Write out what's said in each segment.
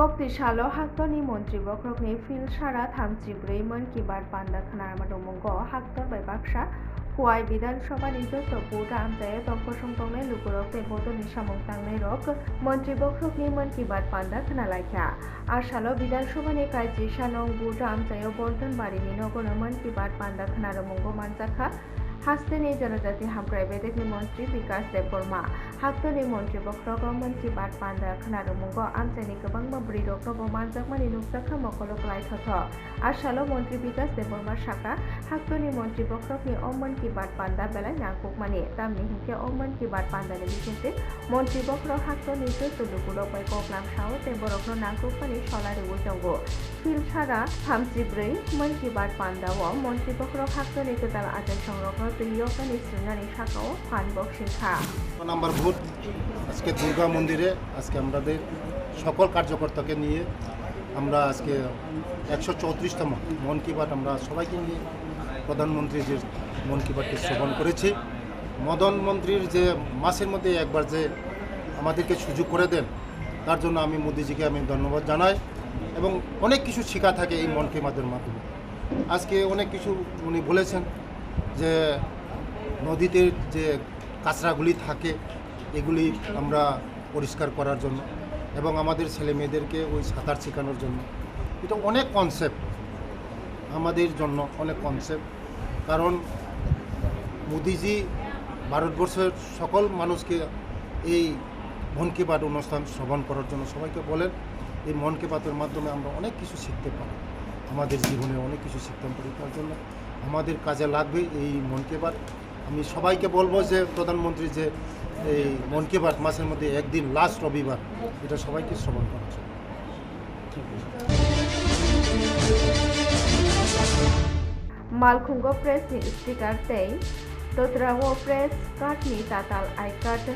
Koktisalo Haktoni Montri Bokrokni Filsara Thamchibrei Mon Ki Baat Panda Khanarma Domongo Haktor by Baksha Huai Bidan Soba Nijosto Puta Amtaye Tongko Songtongne Lukurok Te Bodo Nishamong Tangnai Rok Montri Bokrokni Mon Ki Baat Panda Khanalaikha Ashalo Bidan Soba Ni Kaiji Shanong Buta Amtaye Bolton Bari Ninogono Mon Ki Baat Panda Khanaromongo Manjakha হাসতেনি জনজাতি হামক্রাই বেদেকনি মন্ত্রী বিকাশ দেববর্মা হাক্তনি মন্ত্রী বক্রগ মন কি বাত পান্ডা খনারুমুঙ্গ আমচাইনি गोबां माब्रै रक्तग मानजाकमानि नुकसाखा मकलक लाइथथ आसालो मन्त्री विकास देबबर्मा शाखा हाक्तनि मन्त्री बक्रगनि मन की बात पान्डा बेलाय नांकुकमानि तामनि हिंखे मन की बात पान्डानि बिसेसे मन्त्री बक्र हाक्तनि जतुलुगुलो बै कक्लाम साव ते बरकनो नांकुकमानि सलारि उजंगो फिलसारा 34 मन की बात पान्डाव मन्त्री बक्र हाक्तनि गोदाल आचार संरक्षण তৈয়কানি সুনানি শাখাও ফান বক্সিংখা নাম্বার ভোট আজকে দুর্গা মন্দিরে আজকে আমাদের সকল কার্যকর্তাকে নিয়ে আমরা আজকে 134তম মন কি বাত আমরা সবাইকে নিয়ে প্রধানমন্ত্রী যে মন কি বাতটি শ্রবণ করেছি মদন মন্ত্রীর যে মাসের মধ্যে একবার যে আমাদেরকে সুযোগ করে দেন তার জন্য আমি মোদিজিকে আমি ধন্যবাদ জানাই এবং অনেক কিছু শেখা থাকে এই মন কি বাতের মাধ্যমে আজকে অনেক কিছু উনি বলেছেন যে নদীতে যে কাঁচরাগুলি থাকে এগুলি আমরা পরিষ্কার করার জন্য এবং আমাদের ছেলে মেয়েদেরকে ওই সাঁতার শেখানোর জন্য এটা অনেক কনসেপ্ট আমাদের জন্য অনেক কনসেপ্ট কারণ মোদিজি ভারতবর্ষের সকল মানুষকে এই মন কি বাত অনুষ্ঠান শ্রবণ করার জন্য সবাইকে বলেন এই মন কি বাতের মাধ্যমে আমরা অনেক কিছু শিখতে পারি আমাদের জীবনে অনেক কিছু শিখতে পারি তার জন্য আমাদের কাজে লাগবে এই মন কি বাত আমি সবাইকে বলবো যে প্রধানমন্ত্রী যে এই মন কি বাত মাসের মধ্যে একদিন লাস্ট রবিবার এটা সবাইকে শ্রবণ করা উচিত মালখুঙ্গো প্রেস স্টিকার তেই তোত্রাও প্রেস কার্ডনি তাতাল আই কার্ড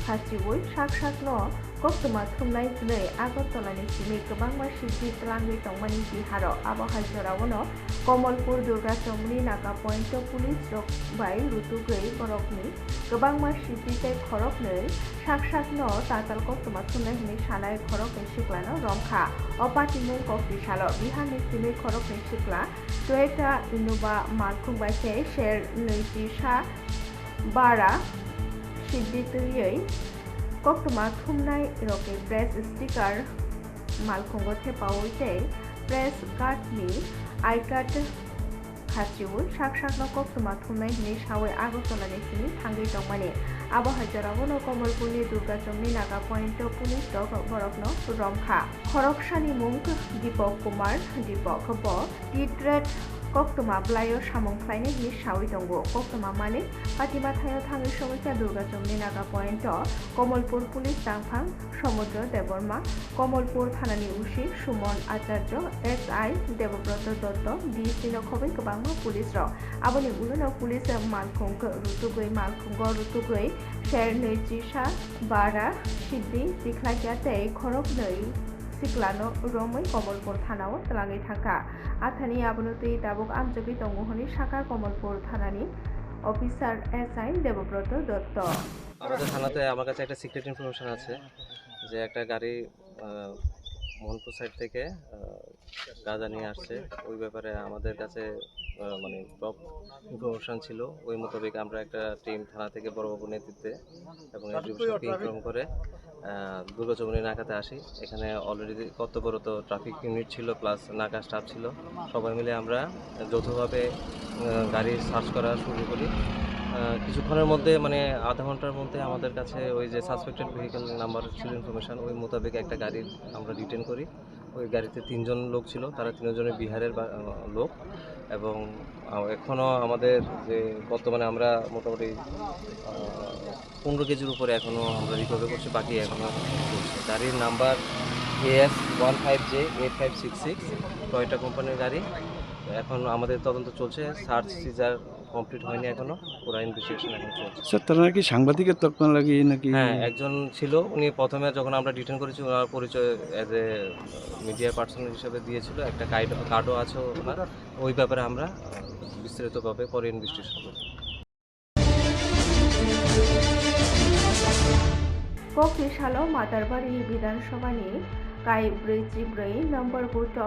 हासिबुल साकसाकनो गक्तमा थुमनाय दिनै आगरतलानि सिमि गोबां मानसि लांगै दंमानि बिहाराव आबहावा जरावनो कमलपुर दुर्गा चौमुनि नागा पॉइंट पुलिस रक बाय रुतुगै बरकनि गोबां मानसि बिथाय खरकनै साकसाकनो ताताल गक्तमा थुमनाय हिनि सानाय खरकनै सिक्लानो रमखा अपातिमुं कक्तिसालो बिहारनि सिमि खरकनै सिक्ला टयटा इनोभा मालखुंबायसे शेर नैजिसा बारा सिद्धियै कक्तमा थुमनाय रके प्रेस स्टिकार मालखुंगो थेपावै प्रेस कार्डनि आई कार्ड खासिउल साकसाकनो कक्तमा थुमनाय हिनि सावै आगरतलानि सिनि थांगै दंमानि आबहावा जरावनो कमलपुरनि दुर्गा चौमनि नागा पॉइंट पुलिस रक बरकनो रमखा खरकसानि मुं दीपक कुमार दीपक ब टिट्रेट कक्तमा ब्लायो सामंख्लायनि हिनि सावै दंगो कक्तमा माने पातिमाथायाव थाङै समस्या दुर्गा चौमनि नागा पॉइंट कमलपुर पुलिस दांफां समुद्र देबबर्मा कमलपुर थानानि OC Suman Acharya SI Debabrata Datta DC नखबै गोबांमा पुलिस र आबनि उलुनो पुलिस मालखुंग रुतुगै शेर नैजिसा बारा सिद्धि दिख्लायजाते खरकनै सिक्लानो रमै कमलपुर थानाव तलाङै थांखा आथानि आबनति दाबक आमजगै दंगहनि शाखा कमलपुर थानानि অফিসার এসআই দেবব্রত দত্ত আমাদের থানাতে আমার কাছে একটা সিক্রেট ইনফরমেশন আছে যে একটা গাড়ি মোহনপুর সাইড থেকে গাঁজা নিয়ে আসছে ওই ব্যাপারে আমাদের কাছে মানে টপ ইনফরমেশন ছিল ওই মোতাবেক আমরা একটা টিম থানা থেকে বড়বাবুর নেতৃত্বে এবং ডিভিশনকে ইনফর্ম করে দুর্গা চৌমুনি নাকাতে আসি এখানে অলরেডি কর্তব্যরত ট্রাফিক ইউনিট ছিল প্লাস নাকা স্টাফ ছিল সবাই মিলে আমরা যৌথভাবে গাড়ি সার্চ করা শুরু করি কিছুক্ষণের মধ্যে মানে আধা ঘন্টার মধ্যে আমাদের কাছে ওই যে সাসপেক্টেড ভেহিকেল নাম্বার ছিল ইনফরমেশন ওই মোতাবেক একটা গাড়ি আমরা রিটেন করি ওই গাড়িতে 3 জন লোক ছিল তারা 3 জনের বিহারের লোক এবং এখনও আমাদের যে বর্তমানে আমরা মোটামুটি 15 কেজির উপরে এখনও আমরা রিকভারি করছি বাকি এখনও গাড়ির নাম্বার AS15J8566 টয়োটা কোম্পানির গাড়ি এখন আমাদের তদন্ত চলছে সার্চ সিজার কমপ্লিট হয়নি এখনো পুরো ইনভেস্টিগেশন এখন চলছে স্যার তারা নাকি সাংবাদিকের তকমা লাগিয়ে নাকি হ্যাঁ একজন ছিল উনি প্রথমে যখন আমরা ডিটেন করেছি ওনার পরিচয় অ্যাজ এ মিডিয়া পার্সন হিসেবে দিয়েছিল একটা কার্ডও আছে ওনার ওই ব্যাপারে আমরা বিস্তারিতভাবে পরে ইনভেস্টিগেশন করব कक्तिसालो मादारबारि विधानसभानि kai 44 नम्बर बुथ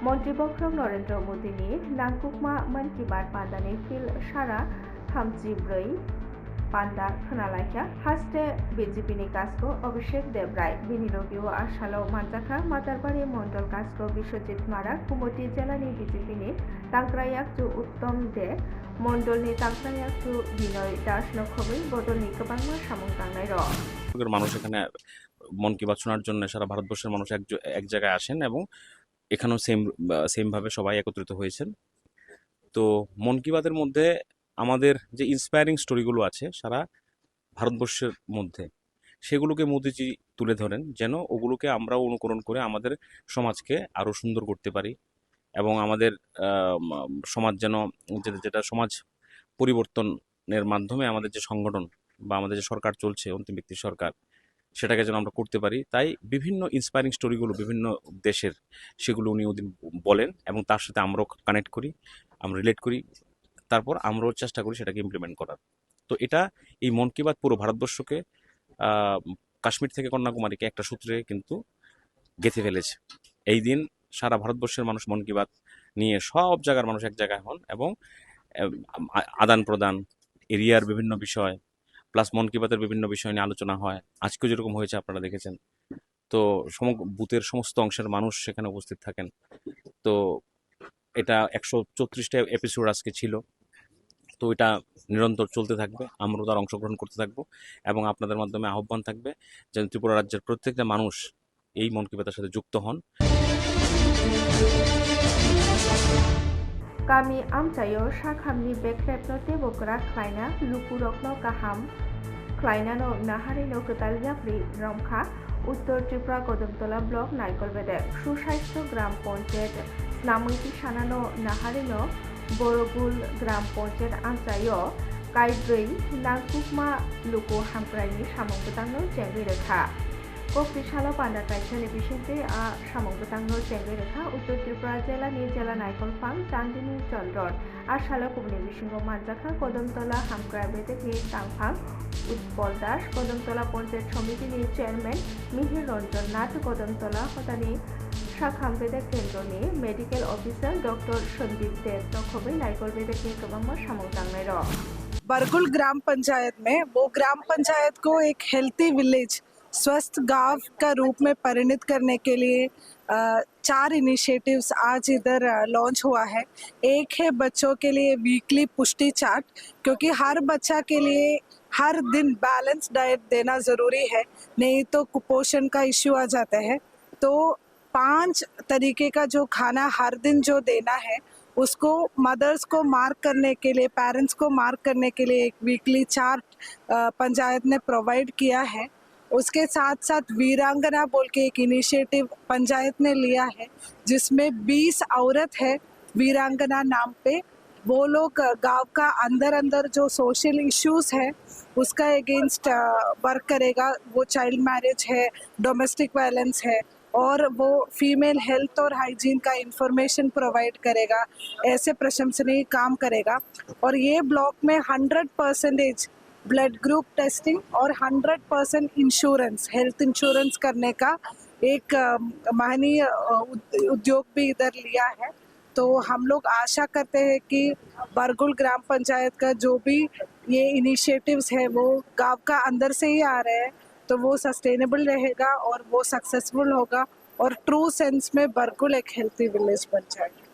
मन्त्रि बख्रम नरेन्द्र मोदीनि नांगुकमा मन की बात पान्दानि फिल सारा 34 पान्दा खोनालायखा हास्ते बीजेपीनि कास्को अभिषेक देवराय बिनि रबिउ आसालाव मानजाखा मातारबारि मण्डल कास्को बिश्वजित मारा कुमति जिल्लानि बीजेपीनि तांक्रायाकजु उत्तम दे मण्डलनि तांक्रायाकजु बिनय दास नखबै बदलनि गोबांमा सामुं थांनाय र মানুষ এখানে মন কি বাত শোনার জন্য সারা ভারতবর্ষের মানুষ এক জায়গায় আসেন এবং এখানেও সেম ভাবে সবাই একত্রিত হয়েছেন। তো মন কি বাতের মধ্যে আমাদের যে ইন্সপায়ারিং স্টোরিগুলো আছে সারা ভারতবর্ষের মধ্যে সেগুলোকে মোদিজি তুলে ধরেন যেন ওগুলোকে আমরাও অনুকরণ করে আমাদের সমাজকে আরও সুন্দর করতে পারি এবং আমাদের সমাজ যেন যেটা সমাজ পরিবর্তনের মাধ্যমে আমাদের যে সংগঠন বা আমাদের যে সরকার চলছে অন্তিম ব্যক্তির সরকার সেটাকে যেন আমরা করতে পারি। তাই বিভিন্ন ইন্সপায়ারিং স্টোরিগুলো বিভিন্ন দেশের সেগুলো উনি ওদিন বলেন এবং তার সাথে আমরাও কানেক্ট করি, আমরা রিলেট করি, তারপর আমরাও চেষ্টা করি সেটাকে ইমপ্লিমেন্ট করার। তো এটা এই মন কি বাত পুরো ভারতবর্ষকে কাশ্মীর থেকে কন্যাকুমারীকে একটা সূত্রে কিন্তু গেঁথে ফেলেছে। এই দিন সারা ভারতবর্ষের মানুষ মন কি বাত নিয়ে সব জায়গার মানুষ এক জায়গায় হন এবং আদান প্রদান এরিয়ার বিভিন্ন বিষয় প্লাস মন কি বাতের বিভিন্ন বিষয় নিয়ে আলোচনা হয়। আজকেও যেরকম হয়েছে আপনারা দেখেছেন। তো বুথের সমস্ত অংশের মানুষ সেখানে উপস্থিত থাকেন। তো এটা 134টা এপিসোড আজকে ছিল। তো এটা নিরন্তর চলতে থাকবে, আমরাও তার অংশগ্রহণ করতে থাকবো এবং আপনাদের মাধ্যমে আহ্বান থাকবে যেন ত্রিপুরা রাজ্যের প্রত্যেকটা মানুষ এই মন কি বাতের সাথে যুক্ত হন। Kami amcayo sakhamni bekrepno tebokra khlaina lupurokno kaham khlainano naharino ketal japri romkha उत्तर त्रिपुरा कदमतला ब्लक नाइकलबेदे सुस्वास्थ्य ग्राम पंचायत नामैति सानानो नाहारिनो बरगुल ग्राम पंचायत आमचायो काइब्रै नांगुकमा लुको हामक्राइनि सामंगतांनो जेंगै रेखा कक्रिसालो पान्डा काइसानि बिसेंते सामंगतांनो जेंगै रेखा उत्तर त्रिपुरा जिल्लानि जिल्ला नायकलफां चांदिनि चन्द्रन आसालो कुबनि बिसिंगो मानजाखा कदमतला हामक्रा बेदेकनि तांफां उत्पल दास कदमतला पंचायत समितिनि चेयरमैन मिहिर रंजन नाथ कदमतला हतानि शाखाम बेदेक केन्द्रनि मेडिकल अफिसार डॉक्टर सन्दीप देव नखबै नायकल बेदेकनि गोबांमा सामं थांनाय र बरगुल ग्राम पंचायत में वो ग्राम पंचायत को एक हेल्थी विलेज स्वस्थ गांव का रूप में परिणत करने के लिए 4 इनिशिएटिव्स आज इधर लॉन्च हुआ है। एक है बच्चों के लिए वीकली पुष्टि चार्ट, क्योंकि हर बच्चा के लिए हर दिन बैलेंस डाइट देना ज़रूरी है, नहीं तो कुपोषण का इश्यू आ जाता है। तो 5 तरीके का जो खाना हर दिन जो देना है उसको मदर्स को मार्क करने के लिए, पेरेंट्स को मार्क करने के लिए एक वीकली चार्ट पंचायत ने प्रोवाइड किया है। उसके साथ साथ वीरांगना बोल के एक इनिशिएटिव पंचायत ने लिया है जिसमें 20 औरत है वीरांगना नाम पे। वो लोग गांव का अंदर जो सोशल इश्यूज है उसका अगेंस्ट वर्क करेगा। वो चाइल्ड मैरिज है, डोमेस्टिक वायलेंस है और वो फीमेल हेल्थ और हाइजीन का इंफॉर्मेशन प्रोवाइड करेगा। ऐसे प्रशंसनीय काम करेगा। और ये ब्लॉक में 100% ब्लड ग्रुप टेस्टिंग और 100% इंश्योरेंस, हेल्थ इंश्योरेंस करने का एक महनीय उद्योग भी इधर लिया है। तो हम लोग आशा करते हैं कि बरगुल ग्राम पंचायत का जो भी ये इनिशिएटिव्स है वो गांव का अंदर से ही आ रहे हैं, तो वो सस्टेनेबल रहेगा और वो सक्सेसफुल होगा और ट्रू सेंस में बरगुल एक हेल्थी विलेज बन जाएगा।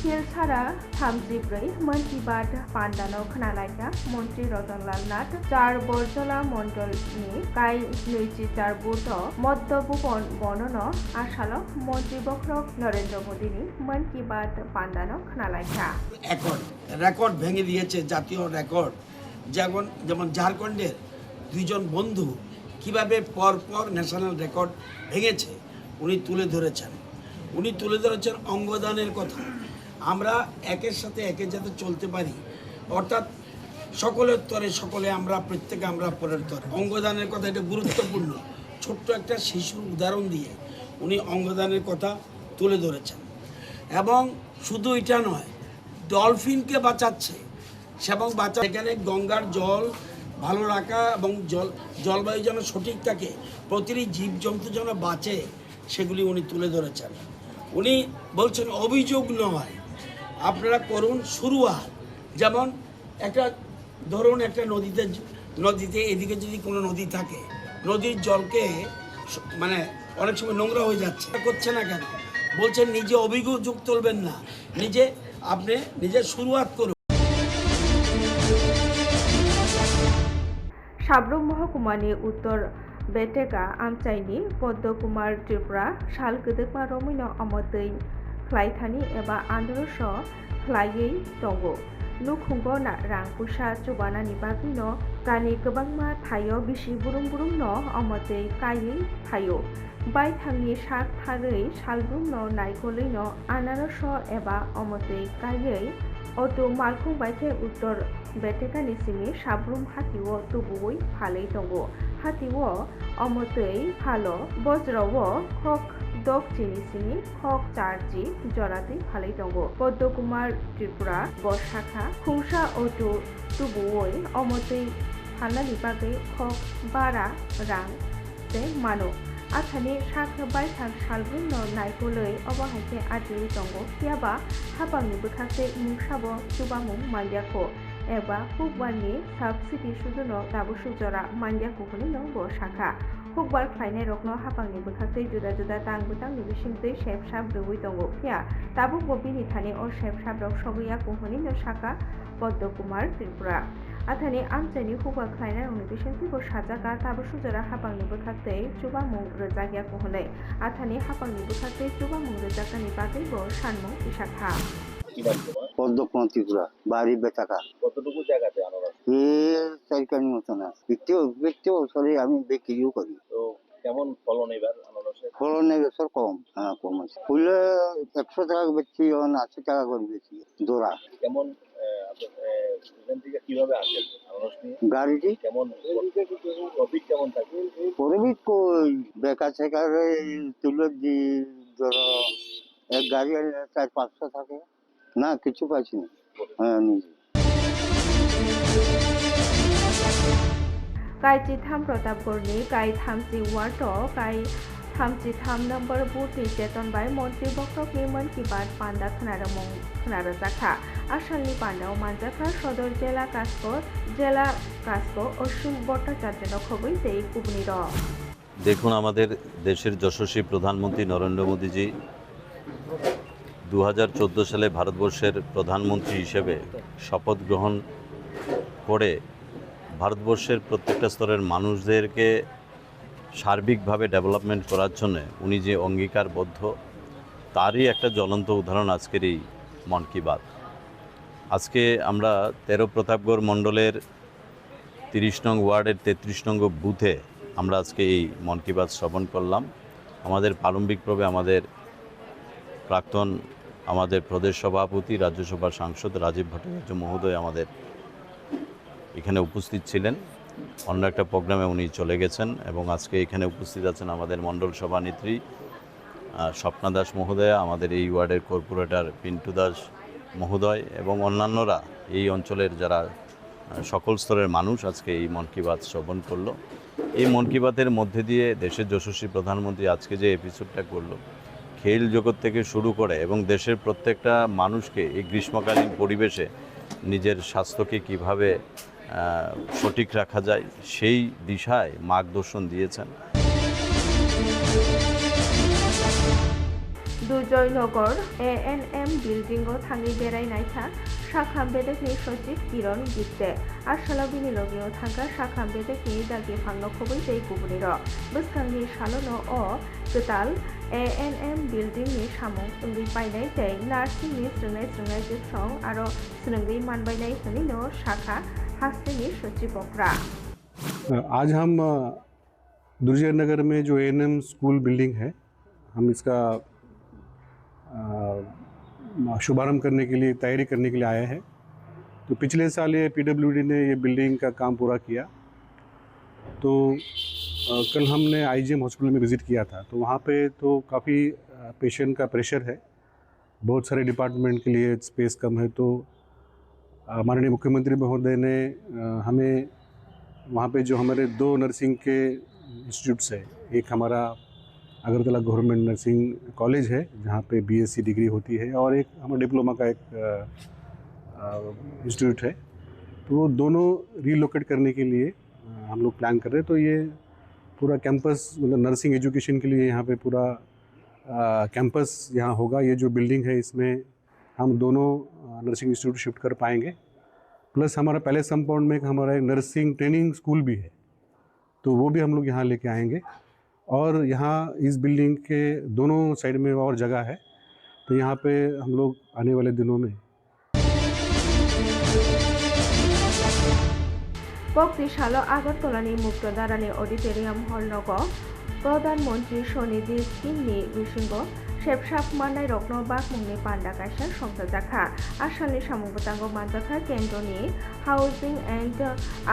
सिलसारा 34 मन की बात पान्डानो खोनालायखा मन्त्रि रतनलाल नाथ 4 बरजला मण्डलनि काई 24 बुथ मध्य भुवन बनन आसालो मन्त्रि बख्रक नरेंद्र मोदीनि मन की बात पान्डानो खोनालायखा রেকর্ড ভেঙে দিয়েছে, জাতীয় রেকর্ড। যেমন ঝাড়খণ্ডের 2 জন বন্ধু কিভাবে পরপর ন্যাশনাল রেকর্ড ভেঙেছে উনি তুলে ধরেছেন অঙ্গদানের কথা। আমরা একের সাথে একে যাতে চলতে পারি, অর্থাৎ সকলের তরে সকলে আমরা প্রত্যেকে আমরা পরের তরে। অঙ্গদানের কথা এটা গুরুত্বপূর্ণ। ছোট্ট একটা শিশুর উদাহরণ দিয়ে উনি অঙ্গদানের কথা তুলে ধরেছেন। এবং শুধু এটা নয়, ডলফিনকে বাঁচাচ্ছে এবং এখানে গঙ্গার জল ভালো রাখা এবং জলবায়ু যেন সঠিক থাকে, প্রতিটি জীবজন্তু যেন বাঁচে, সেগুলি উনি তুলে ধরেছেন। উনি বলছেন অভিযোগ নয়, আপনারা করুন শুরুয়াত। যেমন একটা ধরুন একটা নদীতে এদিকে যদি কোনো নদী থাকে, নদীর জলকে মানে অনেক সময় নোংরা হয়ে যাচ্ছে, করছে না কেন? বলছেন নিজে অভিযোগ তুলবেন না, আপনি নিজে শুরুয়াত করুন। সাব্রুম মহকুমাनि उत्तर बेटेगा आमचाइनि पद्मकुमार त्रिपुरा साल गदोगमा रमैनो अमदै ख्लायथानि एबा आन्दोलस ख्लायै दंगो नुखुंगो रां पुसा चुबानानि बागैनो गानि गोबांमा थायो बिसि बुरुं बुरुंनो अमदै कायै थायो बायथांनि साग थारै सालब्रुमनो नायगलैनो आनारस एबा अमदै कायै अटो मालखुं बायथे उत्तर बेटेगानि सिंनि साब्रुम हातिओ तुबुयै फालै दंगो हातिओ अमदै फालो बज्रव खक दगजिनि सिंनि खक चारजि जरादै फालै दंगो पद्मकुमार त्रिपुरा बसाखा खुंसा अटो तुबुयै अमदै फालनानि बागै खक बारा रां जे मानो आथानि साख बायथां सालब्रुमनो नायगलै अबाहायथे आदियै दंगो कियाबा हाबांनि बोखासे मुंसाबो सुबामुं मान्दियाखौ एबा हुकबारनि साबसिडि सुजुनो दाबो सुजरा मान्दियाखौ होनो बो शाखा हुकबार ख्लायनाय रकनो हाबांनि बोखासे जुदा जुदा दां बुदांनि बिसिंदै सेबसाब ब्रौयै दंगो किया दाबो बबिनि थानि अ सेबसाब रक सबैयाखौ होनो शाखा पद्मकुमार त्रिपुरा आथानि आमचाइनि हुकबार ख्लायनाय रकनि बिसिंदैखौ साजागा दाबो सुजरा हाबांनि बोखासे सुबामुं रोजागियाखौ होनै आथानि हाबांनि बोखासे सुबामुं रोजागानि बागैबो सानमुं इशाखा পদ্মকুমার ত্রিপুরা বাড়ি বেচাকা। কতটুকু জায়গাতে আনারস? 4 কানি মতন আছে। প্রত্যেক বছরে আমি বিক্রিও করি। তো কেমন ফলন এবার আনারসের? ফলন এবছর কম, কম আছে। ফুলে 100 টাকা বেচছি, 80 টাকা করে বেচি জোড়া। কেমন এখান থেকে কিভাবে আসেন আনারস নিয়ে? গাড়িটি কেমন প্রফিট কেমন থাকে? প্রফিট কই বেকার শেকারে তুলে দি, ধরো এক গাড়ি 400-500 থাকে না, কিছু পাইছি না। নিজে कायची थाम प्रतापगढ़नि काय थामची वार्ड काय थामची थाम नम्बर बुथनि चेतनबाय मन्त्रि बक्तकनि मन की बात पान्दा खोनारोजाखा आसामनि पान्दाव मानजाखा सदर जिला कास्को अश्विन भट्टाचार्य खबै जे कुबनि দেখুন, আমাদের দেশের যশস্বী প্রধানমন্ত্রী নরেন্দ্র মোদীজি 2014 সালে ভারতবর্ষের প্রধানমন্ত্রী হিসেবে শপথ গ্রহণ করে ভারতবর্ষের প্রত্যেকটা স্তরের মানুষদেরকে সার্বিকভাবে ডেভেলপমেন্ট করার জন্য উনি যে অঙ্গীকারবদ্ধ, তারই একটা জ্বলন্ত উদাহরণ আজকের এই মন কি বাত। আজকে আমরা 13 প্রতাপগড় মণ্ডলের 30 নং ওয়ার্ডের 33 নং বুথে আমরা আজকে এই মন কি বাত শ্রবণ করলাম। আমাদের প্রারম্ভিক পর্বে আমাদের প্রদেশ সভাপতি রাজ্যসভার সাংসদ রাজীব ভট্টাচার্য মহোদয় আমাদের এখানে উপস্থিত ছিলেন। অন্য একটা প্রোগ্রামে উনি চলে গেছেন এবং আজকে এখানে উপস্থিত আছেন আমাদের মণ্ডল সভানেত্রী স্বপ্না দাস মহোদয়া, আমাদের এই ওয়ার্ডের কর্পোরেটর পিন্টু দাস মহোদয় এবং অন্যান্যরা, এই অঞ্চলের যারা সকল স্তরের মানুষ আজকে এই মন কি বাত শ্রবণ করলো। এই মন কি বাতের মধ্যে দিয়ে দেশের যশস্বী প্রধানমন্ত্রী আজকে যে এপিসোডটা করলো, খেল জগৎ থেকে শুরু করে এবং দেশের প্রত্যেকটা মানুষকে এই গ্রীষ্মকালীন পরিবেশে নিজের স্বাস্থ্যকে কিভাবে সঠিক রাখা যায় সেই দিশায় মার্গদর্শন দিয়েছেন। दुर्जयनगर ANM बिल्डिंगआव थाङै बेरायनायथा शाखाम बेदेकनि सचिव किरण गित्ते आसालाव बिनि लगियाव थांगा शाखाम बेदेकनि दागि फांनो खबै दै गुबुनिर बोसखांनि सालनो अ गोताल ANM बिल्डिंगनि सामुं ओंगै बायनाय दै नार्सिंनि स्रोंनाय जोबसं आरो स्रोंगै मानबायनाय होनिनो शाखा हास्टेलनि सचिवफ्रा। आज हम दुर्जयनगर में जो ANM स्कूल बिल्डिंग है, हम इसका शुभारंभ करने के लिए, तैयारी करने के लिए आए हैं। तो पिछले साल ये PWD ने ये बिल्डिंग का काम पूरा किया। तो कल हमने IGM हॉस्पिटल में विज़िट किया था, तो वहाँ पे तो काफ़ी पेशेंट का प्रेशर है, बहुत सारे डिपार्टमेंट के लिए स्पेस कम है। तो माननीय मुख्यमंत्री महोदय ने हमें वहाँ पे जो हमारे 2 नर्सिंग के इंस्टीट्यूट्स है, एक हमारा अगरतला गवर्नमेंट नर्सिंग कॉलेज है जहाँ पे बीएससी डिग्री होती है, और एक हमारा डिप्लोमा का एक इंस्टीट्यूट है। तो वो दोनों रीलोकेट करने के लिए हम लोग प्लान कर रहे हैं। तो ये पूरा कैंपस मतलब नर्सिंग एजुकेशन के लिए यहाँ पे पूरा कैंपस यहाँ होगा। ये जो बिल्डिंग है इसमें हम दोनों नर्सिंग इंस्टीट्यूट शिफ्ट कर पाएंगे। प्लस हमारा पैलेस कंपाउंड में एक हमारा एक नर्सिंग ट्रेनिंग स्कूल भी है, तो वो भी हम लोग यहाँ लेके आएंगे। और यहाँ इस बिल्डिंग के दोनों साइड में और जगह है, तो यहाँ पे हम लोग आने वाले दिनों में बक्तिशाला आगरतलानि मुक्त दारानि अडिटोरियाम हल नगर प्रधानमंत्री सनिधि स्किमनि बिसिंग सेबसाब माननाय रत्न बागमुंनि पान्डा कायसा संसा जाखा आसामनि सामुंबुतांगो मानजाखा केन्द्रनि हाउसिंग एंड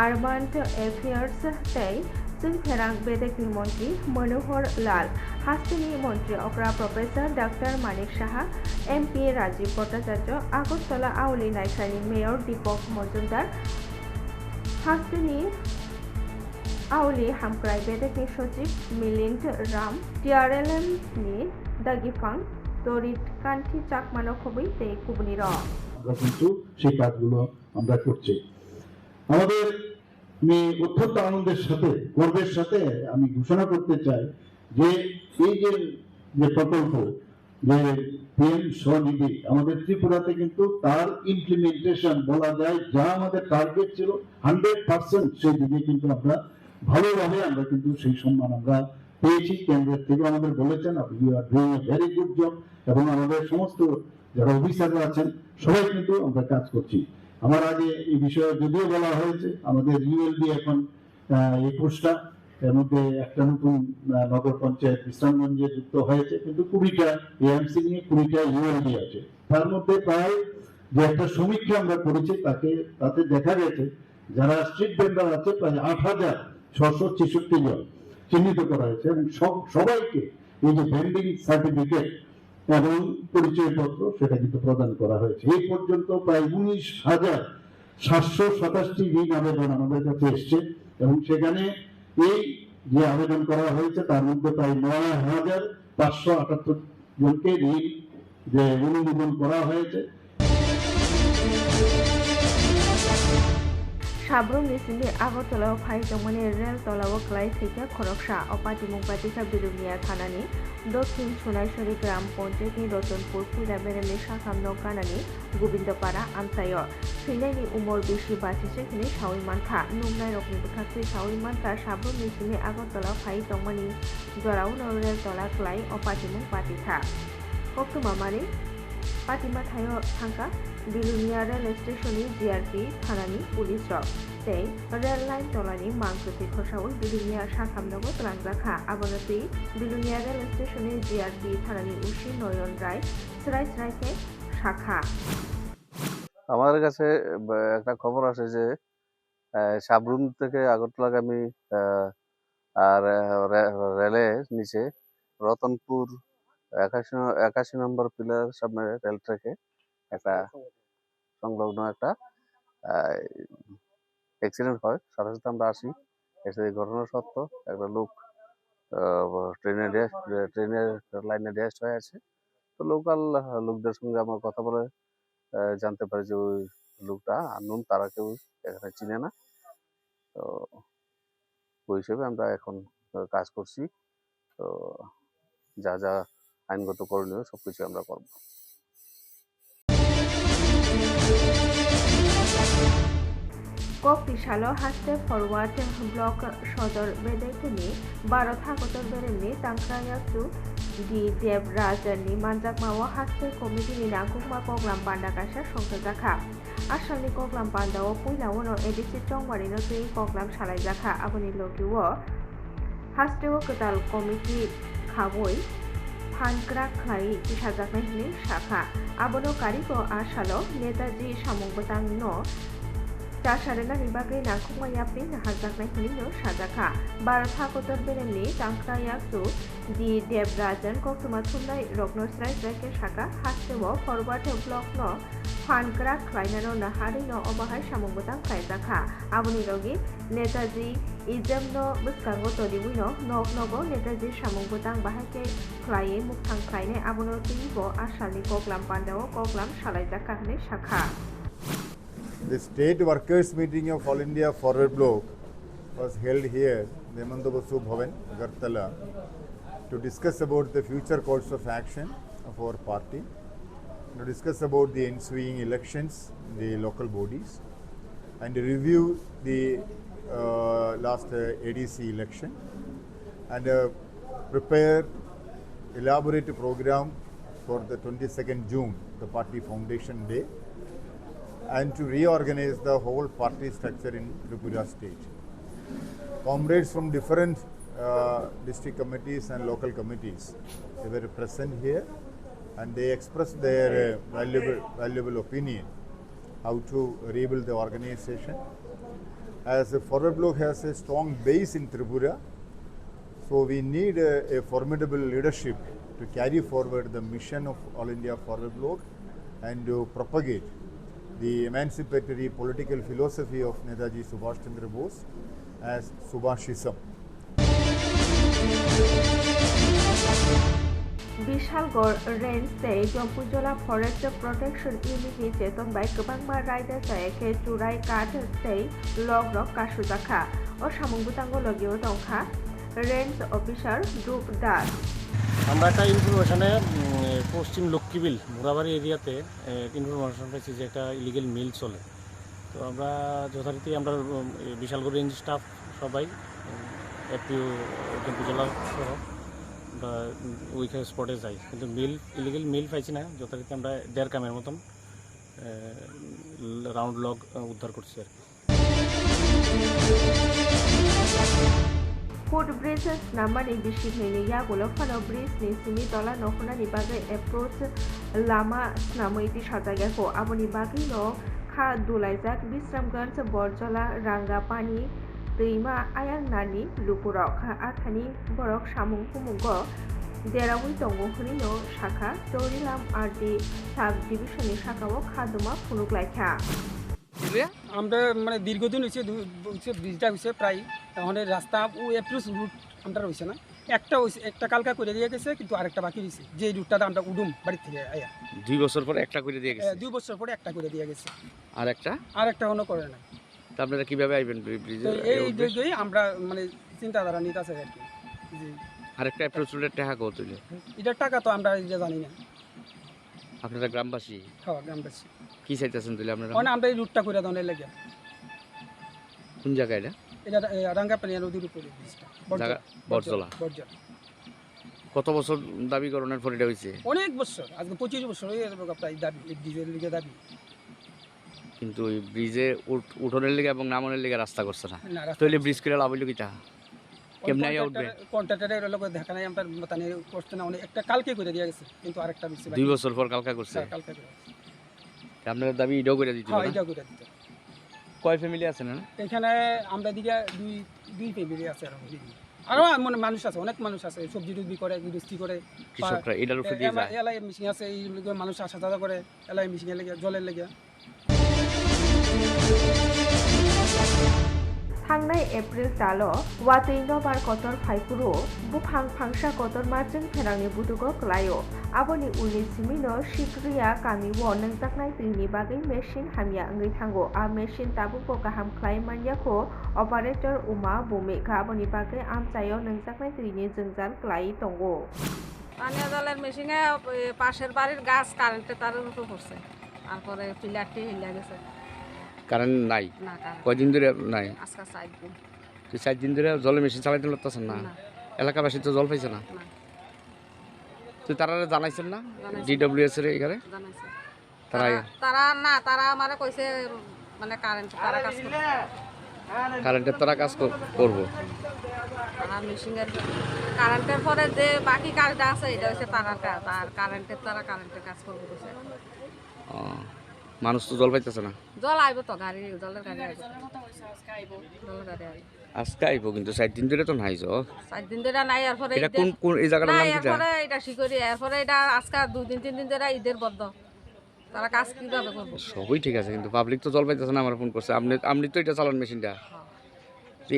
आरबान एफेयार्स तै जोंफेरां बेदेकनि मंत्री मनोहर लाल हास्तिनि मंत्री अग्रा professor doctor Manik Saha MP Rajiv Bhattacharya Agartala आवली नायसानि मेयर दीपक मजुमदार हास्तिनि आवली हामक्राय बेदेकनि सचिव मिलिंद राम টিআরএলএমनि দাগিফাং তরিত কান্তি চাকমানো খবই তে কুবনি র আমরা কিন্তু সেই কাজগুলো আমরা করছি। আমাদের আমি অত্যন্ত আনন্দের সাথে গর্বের সাথে আমি ঘোষণা করতে চাই যে এই যে প্রকল্প যে পিএম স্বনিধি আমাদের ত্রিপুরাতে কিন্তু তার ইমপ্লিমেন্টেশন বলা যায় যা আমাদের টার্গেট ছিল 100% সেই দিকে কিন্তু আমরা ভালোভাবে আমরা কিন্তু সেই সম্মান আমরা পেয়েছি। কেন্দ্রের থেকে আমাদের বলেছেন you are doing a very good job, এবং আমাদের সমস্ত যারা অফিসাররা আছেন সবাই কিন্তু আমরা কাজ করছি। আমার আগে এই বিষয়ে যদিও বলা হয়েছে আমাদের ইউএলবি এখন 21টা, এর মধ্যে একটা নতুন নগর পঞ্চায়েত বিশ্রামগঞ্জে যুক্ত হয়েছে, কিন্তু 20টা এএমসি নিয়ে 20টা ইউএলবি আছে। তার মধ্যে প্রায় যে একটা সমীক্ষা আমরা করেছি তাতে দেখা গেছে যারা স্ট্রিট ভেন্ডার আছে প্রায় 8,666 জন চিহ্নিত করা হয়েছে, এবং সবাইকে এই যে ভেন্ডিং সার্টিফিকেট এবং পরিচয়পত্র সেটা কিন্তু প্রদান করা হয়েছে। এই পর্যন্ত প্রায় 19,727টি ঋণ আবেদন আমাদের কাছে এসছে, এবং সেখানে এই যে আবেদন করা হয়েছে তার মধ্যে প্রায় 9,578 জনকে ঋণ যে অনুমোদন করা হয়েছে। সাব্রুম নিসিনি আগরতলাও ফাইজমানি রেলতলাও ক্লাই থেকে খরকসা অপাতিমুং পাতিকা বিলুনিয়া থানানি দক্ষিণ সোনাইছড়ি গ্রাম পঞ্চায়েতনি রতনপুর ফুলা বেরেমনি সাখাম নৌকানানি গোবিন্দপাড়া আমসায় ফিনাইনি उमर बेसि बासिसे खिनि सावि मानखा नुमनाय रकनि बुथाख्रि सावि मानखा साब्रुम निसिनि আগরতলা फाइजमानि जराव रेलतला क्लाई अपातिमुं पातिखा कक्टमामानि पातिमा थायो थांखा बिलुनिया रेल स्टेशननि जिआरपि थानानि पुलिस रक तै रेल लाइन तलानि मांगजति खसावल बिलुनिया साखामनगो तलांजाखा आबनति बिलुनिया रेल स्टेशननि जिआरपि थानानि उसी नयन राय सराय सरायके शाखा আমাদের কাছে একটা খবর আছে যে সাবরুম থেকে আগরতলাগামী আর রেলে নিচে রতনপুর 81 নম্বর পিলার সামনে রেল ট্র্যাকে একটা সংলগ্ন একটা অ্যাক্সিডেন্ট হয়। সাথে সাথে আমরা আসি, এসে ঘটনা সত্য একটা লোক ট্রেনের লাইনে ড্যাশ হয়ে আছে। তো লোকাল লোকদের সঙ্গে আমার কথা বলে জানতে পারি যে ওই লোকটা আননোন, তারা কেউ এখানে চিনে না। তো ওই হিসেবে আমরা এখন কাজ করছি। তো যা যা আইনগত করণীয় সবকিছু আমরা করব। कक्तिशालो हास्ते फरवार्ड ब्लक सदर बेदेकनि भारत हागतर बेरेमनि तांक्रायासु दि देवराजनि मानजाकमाव हास्ते कमिटिनि नांगुमा कग्लाम बान्दा कायसा संसाजाखा आसामनि कग्लाम बान्दाव पुइलावनो एडिसि चंबारिनो तुइ कग्लाम सालायजाखा आबनि लगिव हास्तेव गोदाल कमिटि खाबय फानग्रा खाइ किसाजाकनायनि शाखा आबनो कारिगो आसालो Netaji सामुंबुतांनो Tasharena Nibagay Nakumayapin Hazak Nakulino Shadaka Baratha Kotor Benelli Tankra Yaksu Di Debrajan Kotumatunai Rognosrai Reke Shaka Hasewo Forward Block No Fankra Klainano Naharino Obahai Shamubutang Kaizaka Abuni Rogi Netaji Izemno Buskango Todiwino Nogo Netaji Shamubutang Bahake Klaye Muktang Klaine Abuno Tibo Ashali Koklam Pandao Koklam Shalaizaka Shaka. The state workers meeting of All India Forward Bloc was held here, Hemanta Basu Bhavan, Agartala, to discuss about the future course of action of our party, to discuss about the ensuing elections in the local bodies, and to review the last ADC election, and prepare elaborate program for the 22nd June, the party foundation day, and to reorganize the whole party structure in Tripura state. Comrades from different district committees and local committees, they were present here and they expressed their valuable opinion how to rebuild the organization. As the Forward Bloc has a strong base in Tripura, so we need a formidable leadership to carry forward the mission of All India Forward Bloc and to propagate the emancipatory political philosophy of Netaji Subhash Chandra Bose as Subhashism. Bishalgor Range State Jompujala Forest Protection Unit Cheton by Kubangma Rider Sayake Churai Kat State Log Rock Kashutaka or Shamungutango Logio Donka Range Officer Group Das. আমরা একটা ইনফরমেশনে পশ্চিম লক্ষ্মীবিল মুরাবাড়ি এরিয়াতে information পেয়েছি যে একটা illegal মিল চলে। তো আমরা যথারীতি আমরা বিশালগড় রেঞ্জ স্টাফ সবাই এপিও জেলা সহ বা ওইখানে স্পটে যাই, কিন্তু ইলিগেল মিল পাইছি না। যথারীতি আমরা 1.5 কামের মতন রাউন্ড লগ উদ্ধার করছি আর কি। Footbridge Namani Bishini Yagulo Fano Bridge ni Simi Dola Nokuna Nibaga approach Lama Snamoiti Shatagako Aboni Bagi no Kha Dulaizak Bisramgans Borjola Ranga Pani Tuima Ayang Nani Lukurok Athani Borok Shamung Kumugo Derawi Tongo Hunino Shaka Torilam Ardi Sub Division Shakawo Kaduma Punuklaika. আমরা মানে দীর্ঘদিন হয়েছে ব্রিজটা হয়েছে প্রায়, এখন রাস্তা ও approach root আমরা রয়েছে না, একটা কালকা করে দিয়ে গেছে, কিন্তু আরেকটা বাকি রয়েছে যে রুটটা আমরা উডুম বাড়ি থেকে আয়া 2 বছর পরে একটা করে দিয়ে গেছে। 2 বছর পরে একটা করে দিয়ে গেছে, আরেকটা এখনো করে না। তা আপনারা কিভাবে আইবেন ব্রিজে? এই আমরা মানে চিন্তাধারা নিতে আছে আর কি। জি, আরেকটা অ্যাপ্রোচ রুটের টাকা কত হইলো? এটার টাকা তো আমরা জানি না। আপনারা গ্রামবাসী? হ্যাঁ, গ্রামবাসী। কি চাইতেছেন তাহলে আপনারা? মানে আমরা এই রুটটা করে দাও লাগে। কোন জায়গা এটা? এটা রাঙ্গাপানি নদীর উপরে ব্রিজটা, বরজলা। কত বছর দাবি করণের পর এটা হইছে? অনেক বছর, আজকে 25 বছর হয়ে গেল প্রায় দাবি, এই ব্রিজের লিগে দাবি। কিন্তু এই ব্রিজে উঠনের লিগে এবং নামনের লিগে রাস্তা করছে না, তাহলে ব্রিজ করে লাভ হইলো কিটা? কেমনে আইয়া উঠবে? কন্ট্রাক্টরের লোক দেখা নাই, আমরা তানে করতে না, অনেক একটা কালকে করে দিয়ে গেছে, কিন্তু আরেকটা ব্রিজ 2 বছর পর কালকা করছে। কালকা করে আপনাদের দাবি এটাও করে দিতে হবে? হ্যাঁ, এটা করে দিতে। কয় ফ্যামিলি আছে না এখানে? আমরা দিকে দুই ফ্যামিলি আছে, আরো মানুষ আছে, অনেক মানুষ আছে, সবজি টুবজি করে, গৃহস্থী করে, কৃষকরা এটার উপরে দিয়ে যায়। এলাই মিশিং আছে, এই মানুষ আসা যাওয়া করে, এলাই মিশিং এর লেগে, জলের লেগে। Hangnai April Talo, Watino Bar Kotor Faipuro, Buphang Pangsha Kotor Martin Ferani Butugo Klayo, Aboni Uni Simino, Shikria Kami Won and Zaknai Tini Bagin Machine Hamia Angitango, a machine Tabuko Kaham Klai Manyako, Operator Uma Bumi Kaboni Bage Am Sayon and Zaknai Tini Zunzan Klai Tongo. পানীয় জলের মেশিনে পাশের বাড়ির গাছ কারেন্টে তারের উপর পড়ছে, তারপরে পিলারটি হিলে গেছে। কারেন্ট নাই? না, কয়দিন ধরে নাই? আজকে 4 দিন। 4 দিন ধরে জলের মেশিন চালাইতে পারতেছেন না? এলাকাবাসী তো জল পাইছে না? তো তারা জানাইছেন না ডিডব্লিউএস এর এখানে? জানাইছে তারা আমারে কইছে মানে কারেন্টের তারা কাজ করবো। আর মেশিনের কারেন্টের পরে যে বাকি কাজটা আছে এটা হচ্ছে তারার কাজ, আর কারেন্টের তারা কারেন্টের কাজ করবে। মানুষ তো জল পাইতেছে না। জল আইব তো গাড়ি, জলের গাড়ি আইব, জলের গাড়ি আইব। আজকে আইব কিন্তু 4 দিন ধরে তো নাই জল। 4 দিন ধরে নাই, এরপরে এটা কোন এই জায়গাটার নাম কি? এরপরে এটা শিকরি, এরপরে এটা আজকে 2 দিন 3 দিন ধরে ঈদের বন্ধ, তারা কাজ কিভাবে করবো? সবই ঠিক আছে কিন্তু পাবলিক তো জল পাইতেছে না। আমার ফোন করছে, আপনি তো এটা চালান মেশিনটা।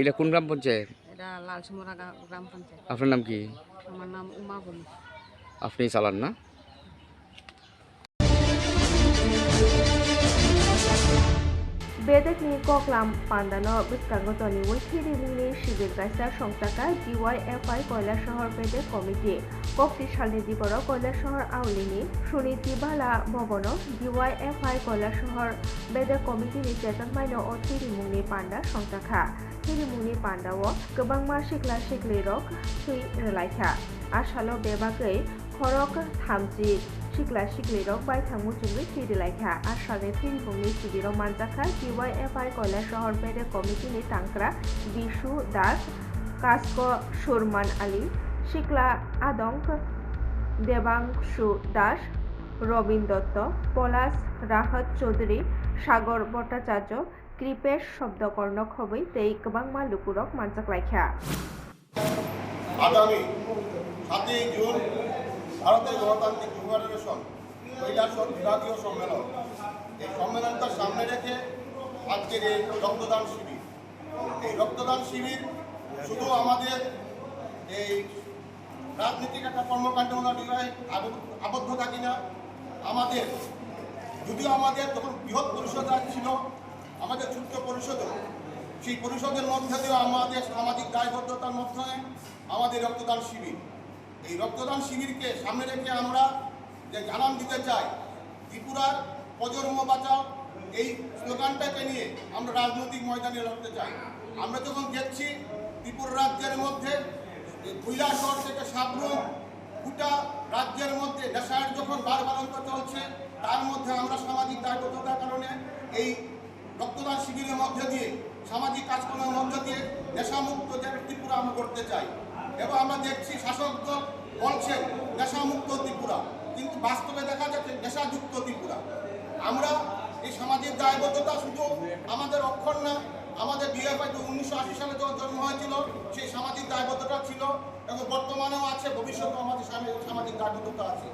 এটা কোন গ্রাম পঞ্চায়েত? এটা লালসিমরা গ্রাম পঞ্চায়েত। আপনার নাম কি? আমার নাম উমা বলি। আপনি চালান না? Bedekni koklam pandano biskangotoni withiri mungni shibir gaisa songtaka DYFI কয়লা শহর বেদে কমিটি কক্তি সালনি দিবর কয়লা শহর আউলিনি সুনীতি বালা ভবন DYFI কয়লা শহর বেদে কমিটি ni চেতন মাইনো ও থিরি mungni panda songtaka থিরি mungni panda o gobangma sikla sikli rok thui relaikha asalo bebagei khorok thamji sikla sikli rok bai thangmu chungri thiri laikha asale thiri mungni sibiro manjaka DYFI কয়লা শহর বেদে committee ni tangkra bishu das kasko shurman ali শিকলা আদঙ্ক দেবাংশু দাস রবীন দত্ত পলাশ রাহত চৌধুরী সাগর ভট্টাচার্য কৃপেশ শব্দকর্ণ খবৈ তেই গোबांमा লুকুরক মানচাক লাইখা আগামী 7 June ভারতের গণতান্ত্রিক যুব ফেডারেশন কৈলাসহর বিভাগীয় সম্মেলন, এই সম্মেলনকে সামনে রেখে আজকের এই রক্তদান শিবির। এই রক্তদান শিবির শুধু আমাদের এই রাজনৈতিক একটা কর্মকাণ্ডের মধ্যে আবদ্ধ থাকি না। আমাদের যদিও আমাদের তখন বৃহৎ পরিষদ ছিল, আমাদের ছোট্ট পরিষদও, সেই পরিষদের মধ্যে দিয়েও আমাদের সামাজিক দায়বদ্ধতার মধ্যে আমাদের রক্তদান শিবির। এই রক্তদান শিবিরকে সামনে রেখে আমরা যে জানান দিতে চাই, ত্রিপুরার প্রজন্ম বাঁচাও এই স্লোগানটাকে নিয়ে আমরা রাজনৈতিক ময়দানে লড়তে চাই। আমরা যখন দেখছি ত্রিপুরা রাজ্যের মধ্যে কৈলাসহর থেকে সাবরুম গোটা রাজ্যের মধ্যে নেশার যখন বারবারন্ত চলছে, তার মধ্যে আমরা সামাজিক দায়বদ্ধতার কারণে এই রক্তদান শিবিরের মধ্যে দিয়ে সামাজিক কাজকর্মের মধ্যে দিয়ে নেশামুক্ত যে ত্রিপুরা আমরা করতে চাই। এবং আমরা দেখছি শাসক দল বলছেন নেশামুক্ত ত্রিপুরা, কিন্তু বাস্তবে দেখা যাচ্ছে নেশাযুক্ত ত্রিপুরা। আমরা এই সামাজিক দায়বদ্ধতা শুধু আমাদের অক্ষর না, আমাদের DYFI 1980 সালে যখন জন্ম হয়েছিল সেই সামাজিক দায়বদ্ধতা ছিল এবং বর্তমানেও আছে, ভবিষ্যতেও আমাদের সামাজিক দায়বদ্ধতা আছে।